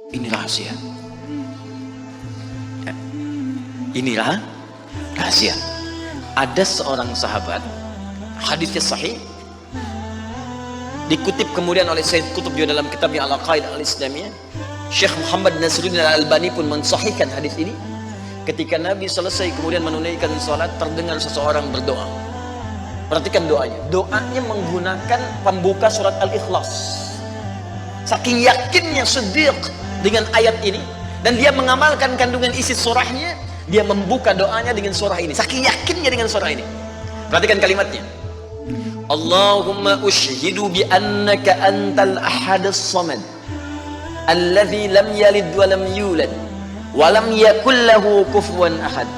Ini rahasia. Inilah rahasia. Ada seorang sahabat, hadisnya sahih, dikutip kemudian oleh Sayyid Qutb juga dalam kitabnya Al-Aqaidah Al-Islamiyah. Syekh Muhammad Nasruddin Al-Albani pun mensahihkan hadis ini. Ketika Nabi selesai kemudian menunaikan salat, terdengar seseorang berdoa. Perhatikan doanya. Doanya menggunakan pembuka surat Al-Ikhlas. Saking yakinnya Siddiq dengan ayat ini, dan dia mengamalkan kandungan isi surahnya, dia membuka doanya dengan surah ini. Saking yakinnya dengan surah ini. Perhatikan kalimatnya. Allahumma ushhidu bi annaka antal ahadus samad alladzi lam yalid wa lam yulad wa lam yakul lahu kufuwan ahad.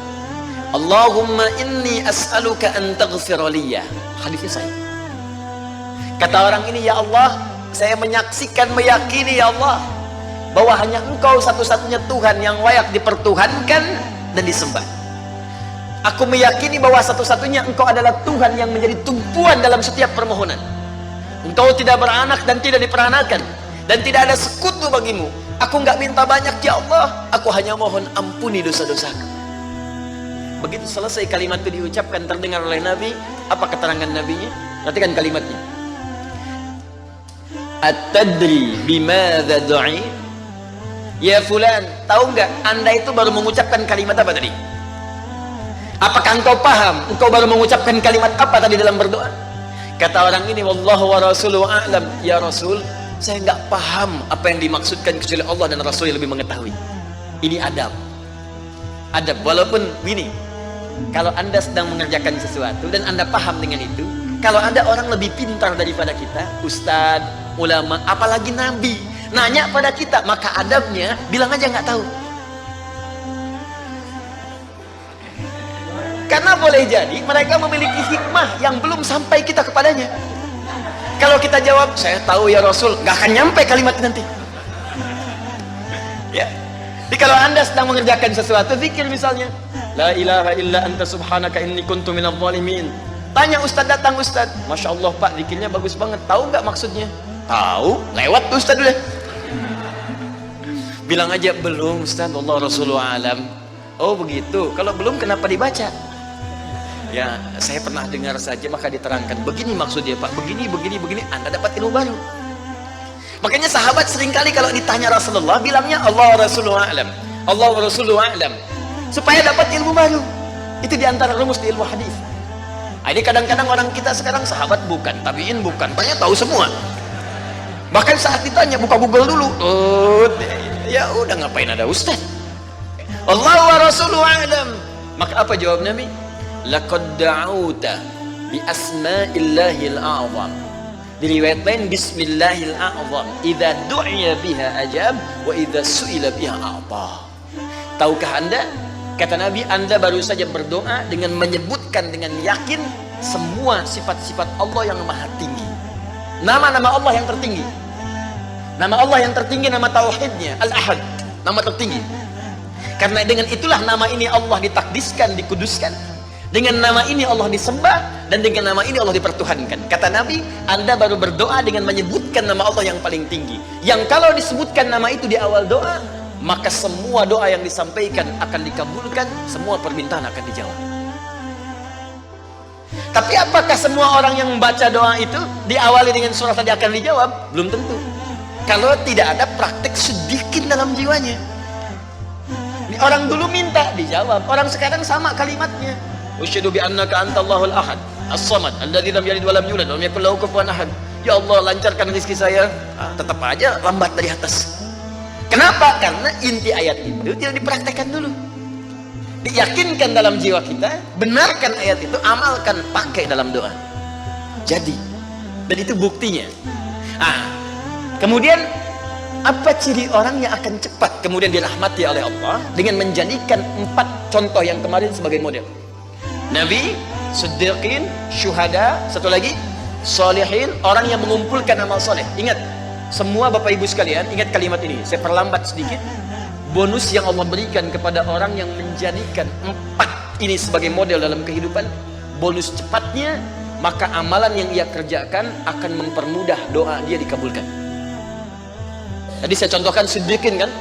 Allahumma inni as'aluka an taghfira liya. Hadisnya sahih. Kata orang ini, ya Allah, saya menyaksikan, meyakini ya Allah, bahwa hanya Engkau satu-satunya Tuhan yang layak dipertuhankan dan disembah. Aku meyakini bahwa satu-satunya Engkau adalah Tuhan yang menjadi tumpuan dalam setiap permohonan. Engkau tidak beranak dan tidak diperanakan, dan tidak ada sekutu bagimu. Aku nggak minta banyak ya Allah, aku hanya mohon ampuni dosa-dosaku. Begitu selesai kalimat itu diucapkan, terdengar oleh Nabi. Apa keterangan Nabinya? Perhatikan kalimatnya. At-tadri bimadza du'i? Ya fulan, tahu nggak Anda itu baru mengucapkan kalimat apa tadi? Apakah engkau paham? Engkau baru mengucapkan kalimat apa tadi dalam berdoa? Kata orang ini, wallahu wa rasuluhu a'lam. Ya Rasul, saya nggak paham apa yang dimaksudkan kecuali Allah dan Rasul yang lebih mengetahui. Ini adab. Adab, walaupun gini, kalau Anda sedang mengerjakan sesuatu dan Anda paham dengan itu, kalau ada orang lebih pintar daripada kita, ustadz, ulama, apalagi nabi, nanya pada kita, maka adabnya bilang aja nggak tahu. Karena boleh jadi mereka memiliki hikmah yang belum sampai kita kepadanya. Kalau kita jawab, saya tahu ya Rasul, nggak akan nyampe kalimat nanti. Ya. Jadi kalau Anda sedang mengerjakan sesuatu, zikir misalnya, la ilaha illa anta subhanaka inni kuntu minadh dhalimin. Tanya ustaz, datang ustaz, masya Allah pak, zikirnya bagus banget. Tahu nggak maksudnya? Tahu, lewat tuh ustaz udah. Bilang aja, belum ustaz, Allah Rasulullah alam. Oh begitu, kalau belum kenapa dibaca? Ya, saya pernah dengar saja, maka diterangkan. Begini maksudnya Pak, begini, Anda dapat ilmu baru. Makanya sahabat seringkali kalau ditanya Rasulullah, bilangnya Allah Rasulullah alam, Allah Rasulullah alam, supaya dapat ilmu baru. Itu diantara rumus di ilmu hadis. Ini kadang-kadang orang kita sekarang sahabat bukan, tabiin bukan, tanya tahu semua. Bahkan saat ditanya, buka Google dulu. Ya udah, ngapain ada ustaz? Allah wa Rasulullah alam. Maka apa jawab Nabi? Laqad da'uta bi asma'illahil a'zam. Di riwayat lain, bismillahil a'zam. Idza du'iya biha ajab wa idza su'ila biha a'ta. Tahukah Anda? Kata Nabi, Anda baru saja berdoa dengan menyebutkan dengan yakin semua sifat-sifat Allah yang maha tinggi. Nama-nama Allah yang tertinggi. Nama Allah yang tertinggi, nama tauhidnya Al-Ahad, nama tertinggi. Karena dengan itulah nama ini Allah ditakdiskan, dikuduskan. Dengan nama ini Allah disembah, dan dengan nama ini Allah dipertuhankan. Kata Nabi, Anda baru berdoa dengan menyebutkan nama Allah yang paling tinggi, yang kalau disebutkan nama itu di awal doa, maka semua doa yang disampaikan akan dikabulkan, semua permintaan akan dijawab. Tapi apakah semua orang yang membaca doa itu diawali dengan surah tadi akan dijawab? Belum tentu. Kalau tidak ada praktek sedikit dalam jiwanya. Orang dulu minta dijawab, orang sekarang sama kalimatnya. Usyhadu bi annaka antallahul ahad as-samad alladzi lam yalid wa lam yulad wa lam yakul lahu kufuwan ahad. Ya Allah, lancarkan rezeki saya. Tetap aja lambat dari atas. Kenapa? Karena inti ayat itu tidak dipraktekkan dulu. Diyakinkan dalam jiwa kita, benarkan ayat itu, amalkan, pakai dalam doa. Jadi, dan itu buktinya. Kemudian apa ciri orang yang akan cepat kemudian dirahmati oleh Allah? Dengan menjadikan 4 contoh yang kemarin sebagai model. Nabi, Siddiqin, Syuhada, satu lagi Salihin, orang yang mengumpulkan amal soleh. Ingat, semua Bapak Ibu sekalian, ingat kalimat ini. Saya perlambat sedikit. Bonus yang Allah berikan kepada orang yang menjadikan 4 ini sebagai model dalam kehidupan, bonus cepatnya, maka amalan yang ia kerjakan akan mempermudah doa dia dikabulkan. Tadi saya contohkan siddiqin kan.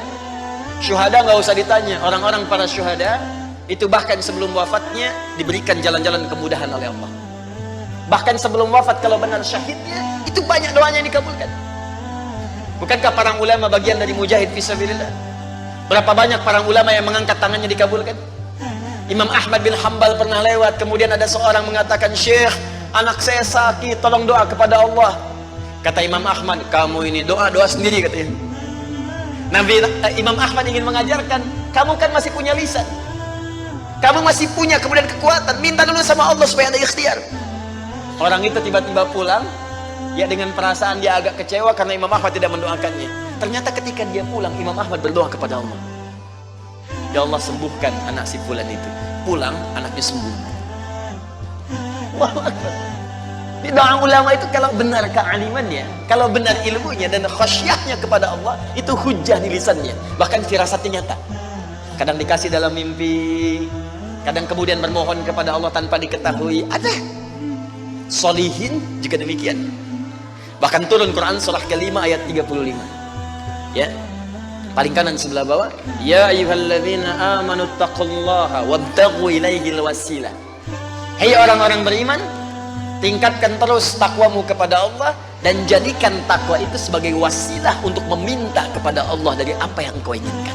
Syuhada nggak usah ditanya. Orang-orang para syuhada itu bahkan sebelum wafatnya diberikan jalan-jalan kemudahan oleh Allah. Bahkan sebelum wafat kalau benar syahidnya, itu banyak doanya yang dikabulkan. Bukankah para ulama bagian dari mujahid fisabilillah? Berapa banyak para ulama yang mengangkat tangannya dikabulkan? Imam Ahmad bin Hanbal pernah lewat, kemudian ada seorang mengatakan, "Syekh, anak saya sakit, tolong doa kepada Allah." Kata Imam Ahmad, "Kamu ini doa sendiri," katanya. Imam Ahmad ingin mengajarkan, kamu kan masih punya lisan, kamu masih punya kemudian kekuatan, minta dulu sama Allah supaya ada ikhtiar. Orang itu tiba-tiba pulang, ya dengan perasaan dia agak kecewa karena Imam Ahmad tidak mendoakannya. Ternyata ketika dia pulang, Imam Ahmad berdoa kepada Allah, "Ya Allah, sembuhkan anak si fulan itu." Pulang, anaknya sembuh. Allahu Akbar. Di doa ulama itu kalau benar kealimannya, kalau benar ilmunya dan khasyahnya kepada Allah, itu hujah di lisannya, bahkan firasatnya nyata. Kadang dikasih dalam mimpi, kadang kemudian bermohon kepada Allah tanpa diketahui. Ada solihin juga demikian. Bahkan turun Quran surah ke-5 ayat 35. Ya. Paling kanan sebelah bawah, ya ayyuhalladzina amanu taqullaha wabtaghu ilaihil wasilah. Hai orang-orang beriman, tingkatkan terus takwamu kepada Allah dan jadikan takwa itu sebagai wasilah untuk meminta kepada Allah dari apa yang engkau inginkan.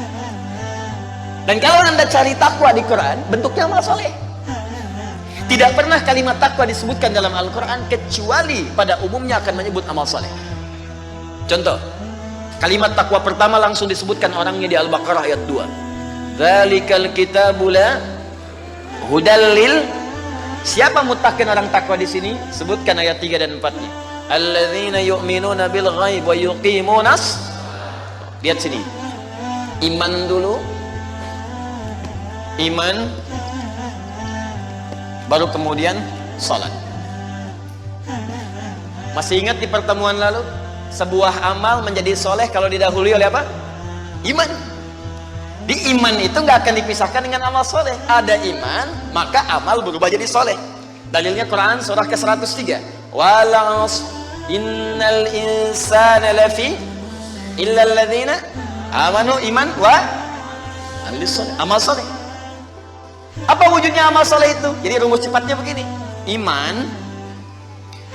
Dan kalau Anda cari takwa di Quran, bentuknya amal soleh. Tidak pernah kalimat takwa disebutkan dalam Al-Quran kecuali pada umumnya akan menyebut amal soleh. Contoh, kalimat takwa pertama langsung disebutkan orangnya di Al-Baqarah ayat 2. Dzalikal kitabu la hudal lil. Siapa muttaqin orang takwa di sini? Sebutkan ayat 3 dan 4-nya. Alladzina yu'minuna bil ghaib wa yuqimunas. Lihat sini. Iman dulu. Iman baru kemudian salat. Masih ingat di pertemuan lalu, sebuah amal menjadi soleh kalau didahului oleh apa? Iman. Di iman itu nggak akan dipisahkan dengan amal soleh. Ada iman, maka amal berubah jadi soleh. Dalilnya Quran surah ke-103. Walas innal insana lafi illa alladzina amanu iman wa amal soleh. Apa wujudnya amal soleh itu? Jadi rumus cepatnya begini. Iman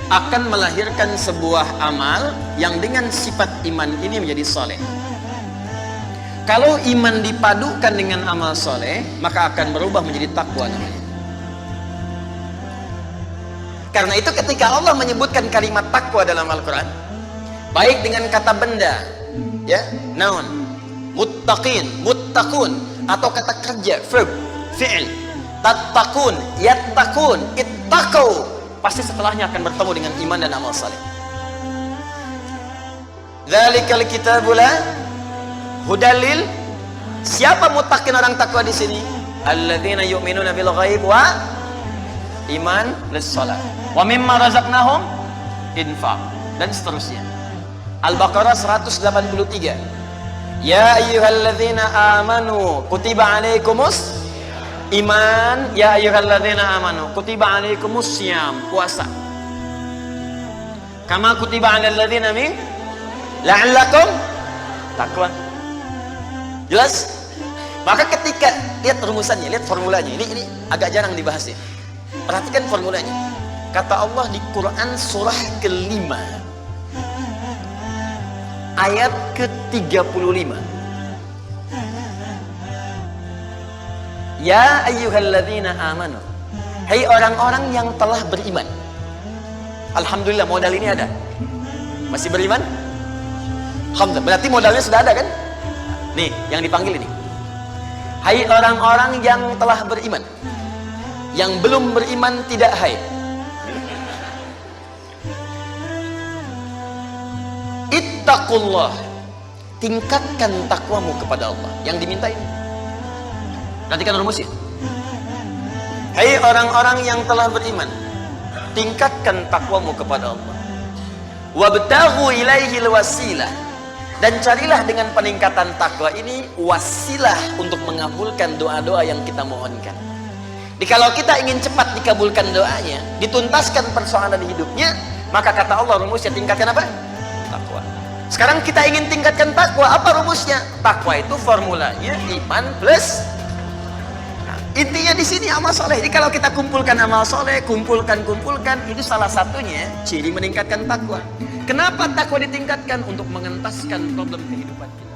akan melahirkan sebuah amal yang dengan sifat iman ini menjadi soleh. Kalau iman dipadukan dengan amal soleh, maka akan berubah menjadi takwa namanya. Karena itu ketika Allah menyebutkan kalimat takwa dalam Al-Quran, baik dengan kata benda, ya, noun, muttaqin, muttaqun, atau kata kerja, verb, fi'il, tattaqun, yattaqun, ittaqau, pasti setelahnya akan bertemu dengan iman dan amal saleh. Dzalikal kitabu la hudalil. Siapa muttaqin orang takwa di sini? Alladzina yu'minuna bil ghaib wa iman lis salat wa mimma razaqnahum infaq, dan seterusnya. Al-Baqarah 183. Ya ayyuhalladzina amanu kutiba alaikumus iman, ya ayyuhalladzina amanu kutiba alaikumus syiyam, puasa. Kama kutiba alal ladzina min la'allakum taqwa. Jelas? Maka ketika lihat rumusannya, lihat formulanya. Ini agak jarang dibahas ya. Perhatikan formulanya. Kata Allah di Quran surah ke-5 ayat ke-35. Ya ayyuhalladzina amanu. Hai orang-orang yang telah beriman. Alhamdulillah modal ini ada. Masih beriman? Alhamdulillah. Berarti modalnya sudah ada kan? Nih, yang dipanggil ini. Hai orang-orang yang telah beriman. Yang belum beriman tidak hai. Ittaqullah. Tingkatkan takwamu kepada Allah. Yang diminta ini. Perhatikan rumusnya. Hai orang-orang yang telah beriman, tingkatkan takwamu kepada Allah. Wabtaghu ilaihil wasilah. Dan carilah dengan peningkatan takwa ini wasilah untuk mengabulkan doa-doa yang kita mohonkan. Jadi kalau kita ingin cepat dikabulkan doanya, dituntaskan persoalan hidupnya, maka kata Allah rumusnya tingkatkan apa? Takwa. Sekarang kita ingin tingkatkan takwa, apa rumusnya? Takwa itu formulanya iman plus. Nah, intinya di sini amal soleh. Jadi kalau kita kumpulkan amal soleh, kumpulkan, itu salah satunya ciri meningkatkan takwa. Kenapa takwa ditingkatkan? Untuk mengentaskan problem kehidupan kita.